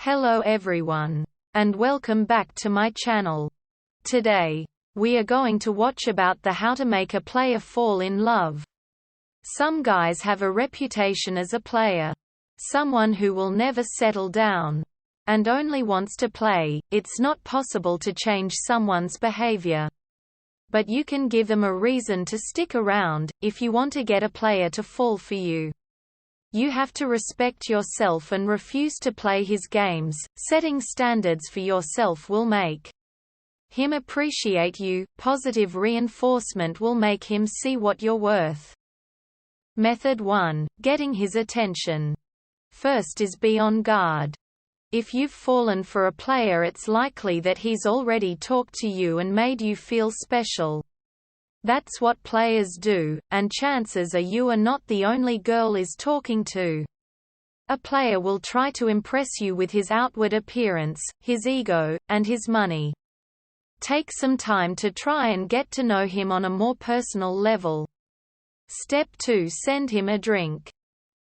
Hello everyone, and welcome back to my channel. Today, we are going to watch about the how to make a player fall in love. Some guys have a reputation as a player, someone who will never settle down, and only wants to play. It's not possible to change someone's behavior, but you can give them a reason to stick around, if you want to get a player to fall for you. You have to respect yourself and refuse to play his games. Setting standards for yourself will make him appreciate you. Positive reinforcement will make him see what you're worth. Method 1. Getting his attention. First is be on guard. If you've fallen for a player, it's likely that he's already talked to you and made you feel special. That's what players do, and chances are you are not the only girl is talking to. A player will try to impress you with his outward appearance, his ego, and his money. Take some time to try and get to know him on a more personal level. Step 2. Send him a drink.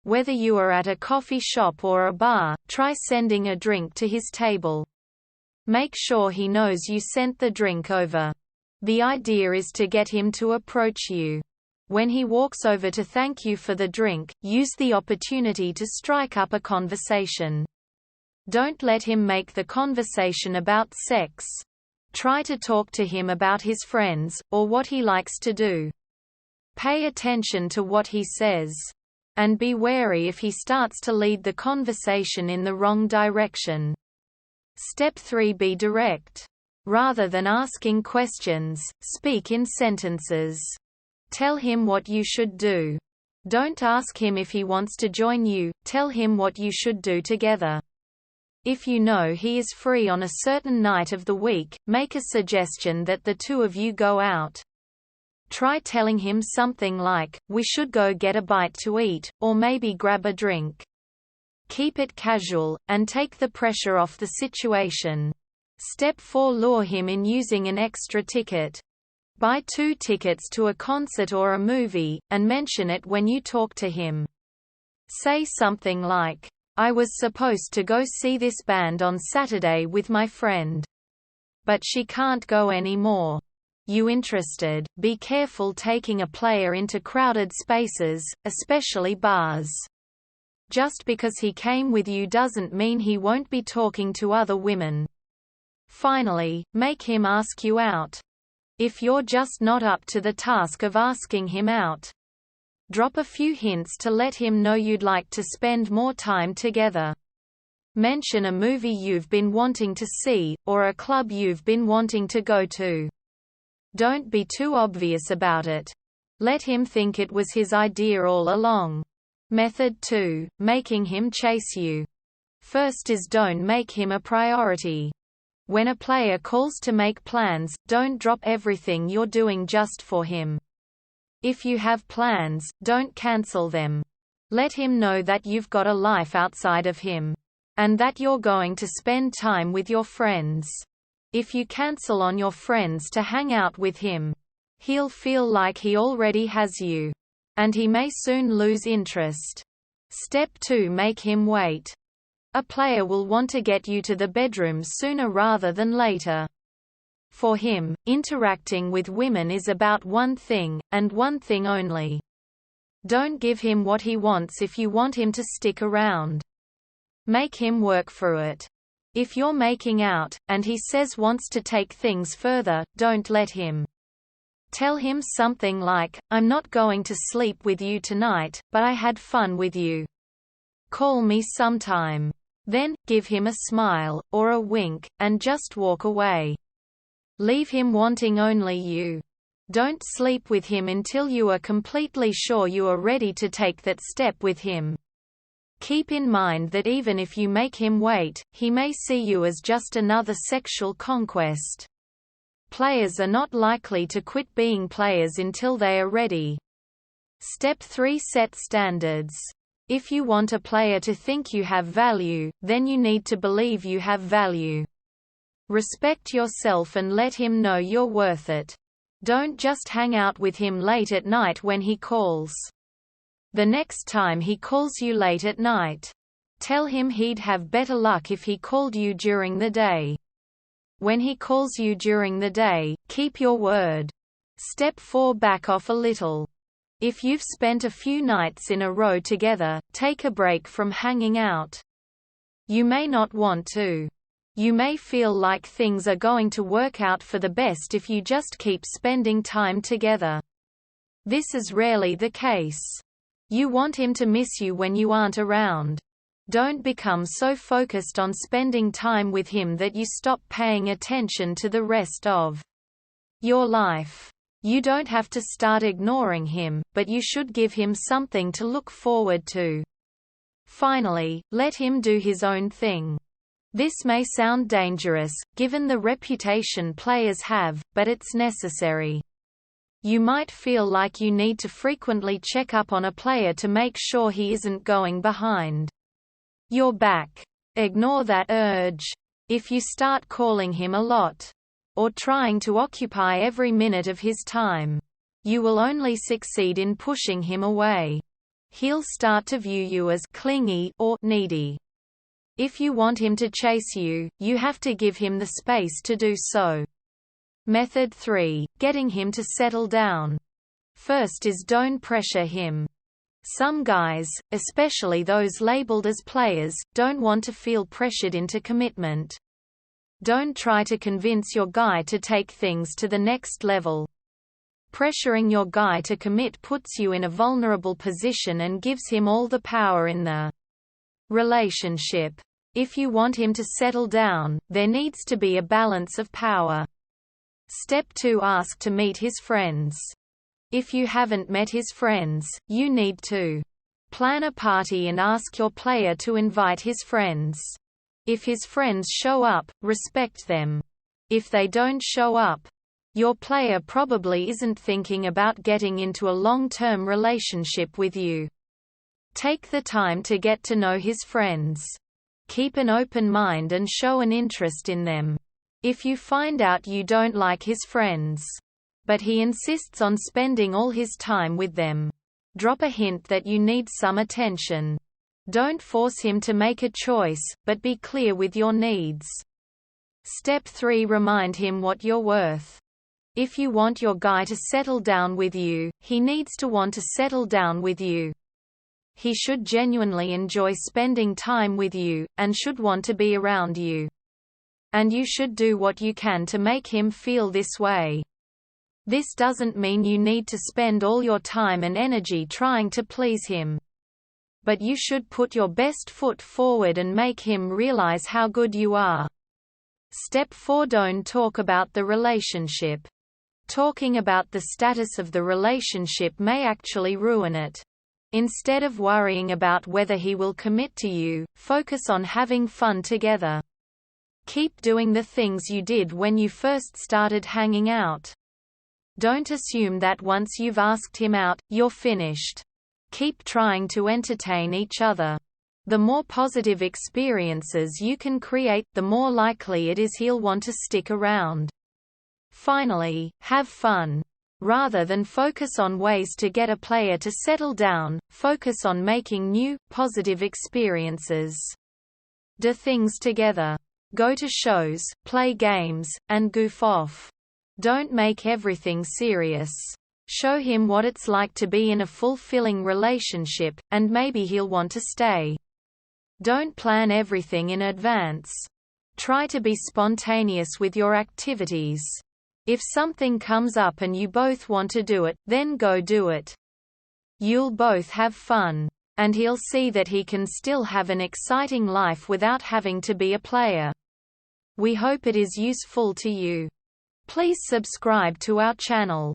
Whether you are at a coffee shop or a bar, try sending a drink to his table. Make sure he knows you sent the drink over. The idea is to get him to approach you. When he walks over to thank you for the drink, use the opportunity to strike up a conversation. Don't let him make the conversation about sex. Try to talk to him about his friends, or what he likes to do. Pay attention to what he says. And be wary if he starts to lead the conversation in the wrong direction. Step 3. Be direct. Rather than asking questions, speak in sentences. Tell him what you should do. Don't ask him if he wants to join you, tell him what you should do together. If you know he is free on a certain night of the week, make a suggestion that the two of you go out. Try telling him something like, "We should go get a bite to eat, or maybe grab a drink." Keep it casual, and take the pressure off the situation. Step 4. Lure him in using an extra ticket. Buy 2 tickets to a concert or a movie, and mention it when you talk to him. Say something like, "I was supposed to go see this band on Saturday with my friend, but she can't go anymore. You interested?" Be careful taking a player into crowded spaces, especially bars. Just because he came with you doesn't mean he won't be talking to other women. Finally, make him ask you out. If you're just not up to the task of asking him out, drop a few hints to let him know you'd like to spend more time together. Mention a movie you've been wanting to see, or a club you've been wanting to go to. Don't be too obvious about it. Let him think it was his idea all along. Method 2. Making him chase you. First is don't make him a priority. When a player calls to make plans, don't drop everything you're doing just for him. If you have plans, don't cancel them. Let him know that you've got a life outside of him, and that you're going to spend time with your friends. If you cancel on your friends to hang out with him, he'll feel like he already has you, and he may soon lose interest. Step 2. Make him wait. A player will want to get you to the bedroom sooner rather than later. For him, interacting with women is about one thing, and one thing only. Don't give him what he wants if you want him to stick around. Make him work for it. If you're making out, and he says wants to take things further, don't let him. Tell him something like, "I'm not going to sleep with you tonight, but I had fun with you. Call me sometime." Then, give him a smile, or a wink, and just walk away. Leave him wanting only you. Don't sleep with him until you are completely sure you are ready to take that step with him. Keep in mind that even if you make him wait, he may see you as just another sexual conquest. Players are not likely to quit being players until they are ready. Step 3. Set standards. If you want a player to think you have value, then you need to believe you have value. Respect yourself and let him know you're worth it. Don't just hang out with him late at night when he calls. The next time he calls you late at night, Tell him he'd have better luck if he called you during the day. When he calls you during the day, keep your word. Step 4. Back off a little. If you've spent a few nights in a row together, take a break from hanging out. You may not want to. You may feel like things are going to work out for the best if you just keep spending time together. This is rarely the case. You want him to miss you when you aren't around. Don't become so focused on spending time with him that you stop paying attention to the rest of your life. You don't have to start ignoring him, but you should give him something to look forward to. Finally, let him do his own thing. This may sound dangerous, given the reputation players have, but it's necessary. You might feel like you need to frequently check up on a player to make sure he isn't going behind your back. Ignore that urge. If you start calling him a lot, or trying to occupy every minute of his time, you will only succeed in pushing him away. He'll start to view you as clingy or needy. If you want him to chase you, you have to give him the space to do so. Method 3. Getting him to settle down. First is don't pressure him. Some guys, especially those labeled as players, don't want to feel pressured into commitment. Don't try to convince your guy to take things to the next level. Pressuring your guy to commit puts you in a vulnerable position and gives him all the power in the relationship. If you want him to settle down, there needs to be a balance of power. Step 2. Ask to meet his friends. If you haven't met his friends, you need to plan a party and ask your player to invite his friends. If his friends show up, respect them. If they don't show up, your player probably isn't thinking about getting into a long-term relationship with you. Take the time to get to know his friends. Keep an open mind and show an interest in them. If you find out you don't like his friends, but he insists on spending all his time with them, drop a hint that you need some attention. Don't force him to make a choice, but be clear with your needs. Step 3. Remind him what you're worth. If you want your guy to settle down with you, he needs to want to settle down with you. He should genuinely enjoy spending time with you, and should want to be around you. And you should do what you can to make him feel this way. This doesn't mean you need to spend all your time and energy trying to please him. But you should put your best foot forward and make him realize how good you are. Step 4. Don't talk about the relationship. Talking about the status of the relationship may actually ruin it. Instead of worrying about whether he will commit to you, focus on having fun together. Keep doing the things you did when you first started hanging out. Don't assume that once you've asked him out, you're finished. Keep trying to entertain each other. The more positive experiences you can create, the more likely it is he'll want to stick around. Finally, have fun. Rather than focus on ways to get a player to settle down, focus on making new, positive experiences. Do things together. Go to shows, play games, and goof off. Don't make everything serious. Show him what it's like to be in a fulfilling relationship, and maybe he'll want to stay. Don't plan everything in advance. Try to be spontaneous with your activities. If something comes up and you both want to do it, then go do it. You'll both have fun. And he'll see that he can still have an exciting life without having to be a player. We hope it is useful to you. Please subscribe to our channel.